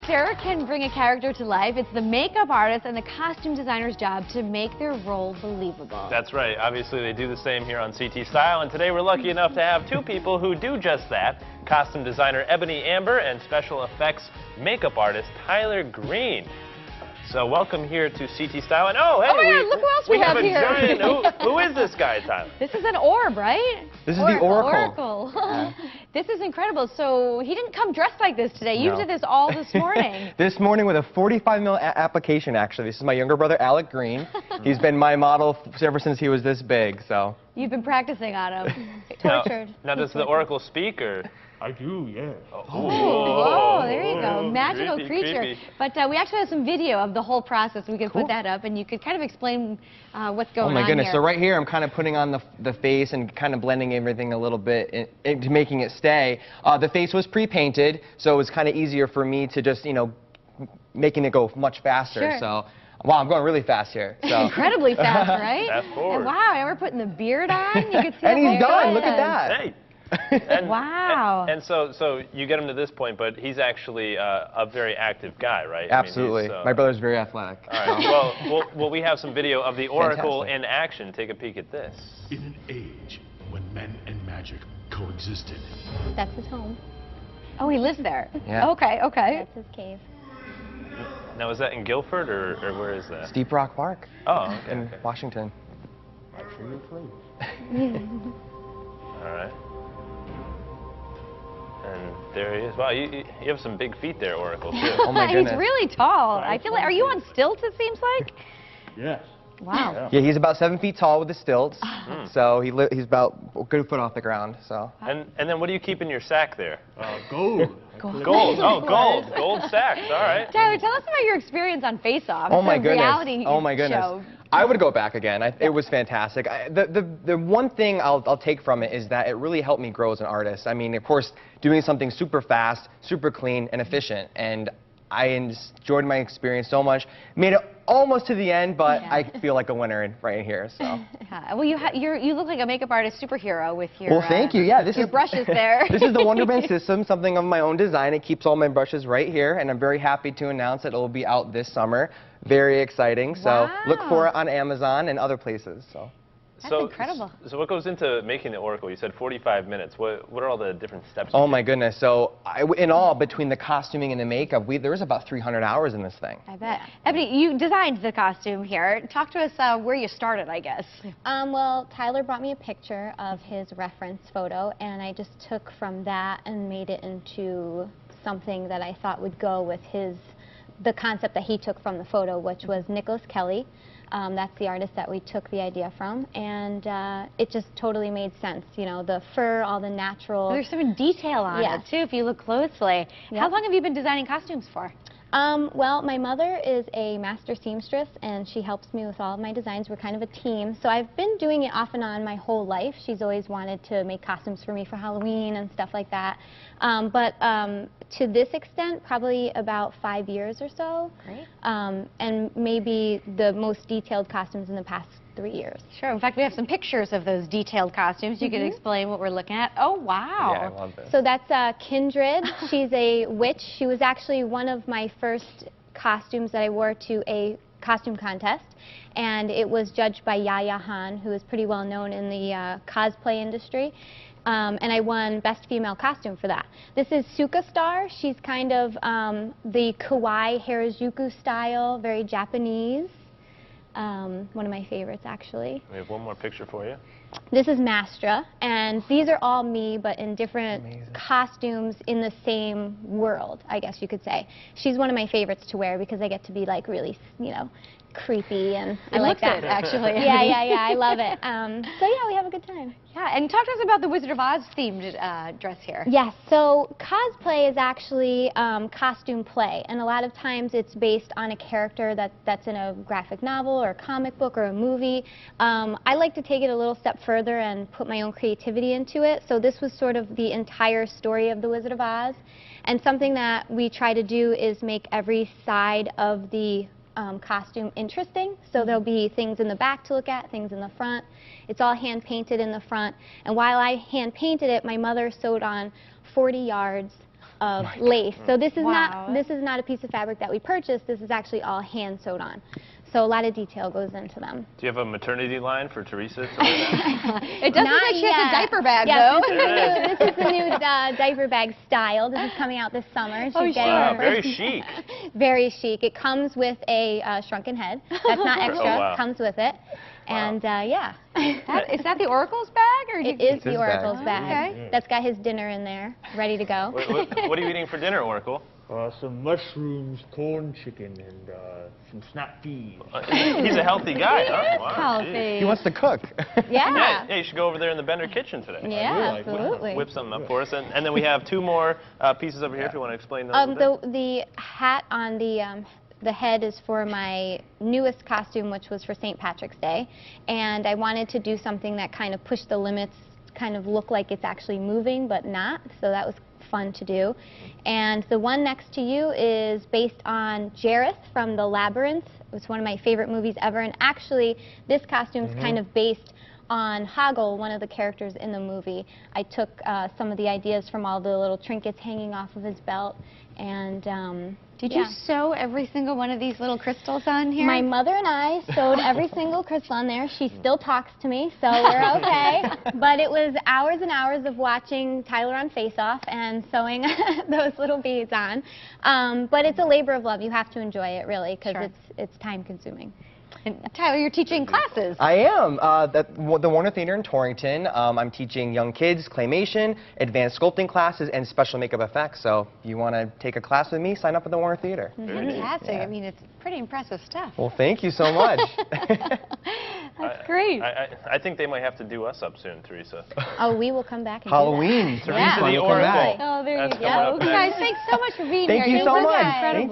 actor can bring a character to life, it's the makeup artist and the costume designer's job to make their role believable. That's right. Obviously, they do the same here on CT Style, and today we're lucky enough to have two people who do just that. Costume designer Ebony Amber and special effects makeup artist Tyler Green. So welcome here to CT Style. And oh, hey, look who else we have a here. giant. Who is this guy, Tyler? This is an orb, right? This is the Oracle. This is incredible. So he didn't come dressed like this today. You did this all this morning. This morning with a 45mm application, actually. This is my younger brother, Alec Green. He's been my model ever since he was this big, so. You've been practicing on him. Tortured. Now does the Oracle speak, or? I do, yeah. Oh, there you go. Magical creature. Creepy. But we actually have some video of the whole process. We could put that up, and you could kind of explain what's going on. Oh my goodness. Here. So right here, I'm kind of putting on the face and kind of blending everything a little bit into making it stay. The face was pre-painted, so it was kind of easier for me to just, you know, making it go much faster. Sure. So, wow, I'm going really fast here. So. Incredibly fast, right? Fast forward. And wow, and we're putting the beard on. You can see And the he's whole done. Look at process. that. Hey. And, Wow. And so you get him to this point, but he's actually a very active guy, right? Absolutely. I mean, My brother's very athletic. All right. Well, we have some video of the Oracle Fantastic. in action. Take a peek at this. In an age when men and magic coexisted. That's his home. Oh, he lives there. Yeah. Okay, okay. That's his cave. Now, is that in Guilford, or where is that? Steep Rock Park Oh, okay. in Washington. All right. And there he is. Wow, you have some big feet there, Oracle, too. Oh my goodness. He's really tall. I feel like, are you on stilts, it seems like? Yes. Wow. Yeah, he's about 7 feet tall with the stilts, so he's about a good foot off the ground. So. And then what do you keep in your sack there? Gold. Gold. Oh, gold. Gold sacks. All right. Tyler, tell us about your experience on Face Off. Oh It's my a goodness. reality Oh my goodness. show. I would go back again. It was fantastic. The one thing I'll take from it is that it really helped me grow as an artist. I mean, of course, doing something super fast, super clean, and efficient. And I enjoyed my experience so much. Made it almost to the end, but I feel like a winner right here. So. Yeah. Well, you look like a makeup artist superhero with your Well, thank you. Yeah, this your is brushes there. This is the Wonderband system, something of my own design. It keeps all my brushes right here, and I'm very happy to announce that it will be out this summer. Very exciting. So look for it on Amazon and other places. So. That's incredible. So what goes into making the Oracle? You said 45 minutes. What are all the different steps? Oh my goodness. So in all, between the costuming and the makeup, there was about 300 hours in this thing. I bet. Ebony, you designed the costume here. Talk to us where you started, I guess. Well, Tyler brought me a picture of his reference photo, and I just took from that and made it into something that I thought would go with the concept that he took from the photo, which was Nicholas Kelly. That's the artist that we took the idea from, and it just totally made sense. You know, the fur, all the natural. There's some detail on it, too, if you look closely. Yep. How long have you been designing costumes for? Well, my mother is a master seamstress, and she helps me with all of my designs. We're kind of a team, so I've been doing it off and on my whole life. She's always wanted to make costumes for me for Halloween and stuff like that. But to this extent, probably about 5 years or so. Great. And maybe the most detailed costumes in the past 3 years. Sure. In fact, we have some pictures of those detailed costumes. You could explain what we're looking at. Oh, wow. Yeah, I love this. So that's Kindred. She's a witch. She was actually one of my first costumes that I wore to a costume contest, and it was judged by Yaya Han, who is pretty well known in the cosplay industry. And I won Best Female Costume for that. This is Suka Star. She's kind of the kawaii Harajuku style, very Japanese. One of my favorites, actually. We have one more picture for you. This is Mastra, and these are all me, but in different costumes in the same world, I guess you could say. She's one of my favorites to wear because I get to be like really, you know, creepy, and I like that. Actually. Yeah, I love it. So yeah, we have a good time. Yeah, and talk to us about the Wizard of Oz themed dress here. Yes, so cosplay is actually costume play, and a lot of times it's based on a character that's in a graphic novel or a comic book or a movie. I like to take it a little step further and put my own creativity into it, so this was sort of the entire story of the Wizard of Oz, and something that we try to do is make every side of the costume interesting. So there'll be things in the back to look at, things in the front. It's all hand painted in the front. And while I hand painted it, my mother sewed on 40 yards of lace. So this is Wow. not a piece of fabric that we purchased. This is actually all hand sewed on. So a lot of detail goes into them. Do you have a maternity line for Teresa? It doesn't Not look like she has a yet. diaper bag, Yes, though. this is the new diaper bag style. This is coming out this summer. She's getting Wow, her very first- chic. Very chic. It comes with a shrunken head. That's not extra. Oh, wow. Comes with it. And yeah. Is that the Oracle's bag? Or It do you- is the his bag. Oracle's bag. Okay. That's got his dinner in there, ready to go. What are you eating for dinner, Oracle? Some mushrooms, corn chicken, and some snap peas. He's a healthy guy, huh? Wow, geez. Healthy. He wants to cook. Yeah. Yeah, you should go over there in the Bender kitchen today. Yeah, like, absolutely. Whip something up for us. And then we have two more pieces over here if you want to explain those. a bit. The hat on the head is for my newest costume, which was for St. Patrick's Day. And I wanted to do something that kind of pushed the limits, kind of look like it's actually moving, but not. So that was fun to do. And the one next to you is based on Jareth from The Labyrinth. It was one of my favorite movies ever. And actually, this costume is kind of based on Hoggle, one of the characters in the movie. I took some of the ideas from all the little trinkets hanging off of his belt. And Did yeah. you sew every single one of these little crystals on here? My mother and I sewed every single crystal on there. She still talks to me, so we're okay. But it was hours and hours of watching Tyler on Face Off and sewing those little beads on. But it's a labor of love. You have to enjoy it, really, because Sure. it's time consuming. And Tyler, you're teaching classes. I am. The Warner Theater in Torrington. I'm teaching young kids claymation, advanced sculpting classes, and special makeup effects. So if you want to take a class with me, sign up at the Warner Theater. Fantastic. Yeah. I mean, it's pretty impressive stuff. Well, thank you so much. That's great. I think they might have to do us up soon, Teresa. Oh, we will come back and Halloween. Teresa Yeah. the Fun to come Oracle. back. Oh, there That's you coming go. up You next. guys, thanks so much for being Thank here. you so This was much. incredible. Thank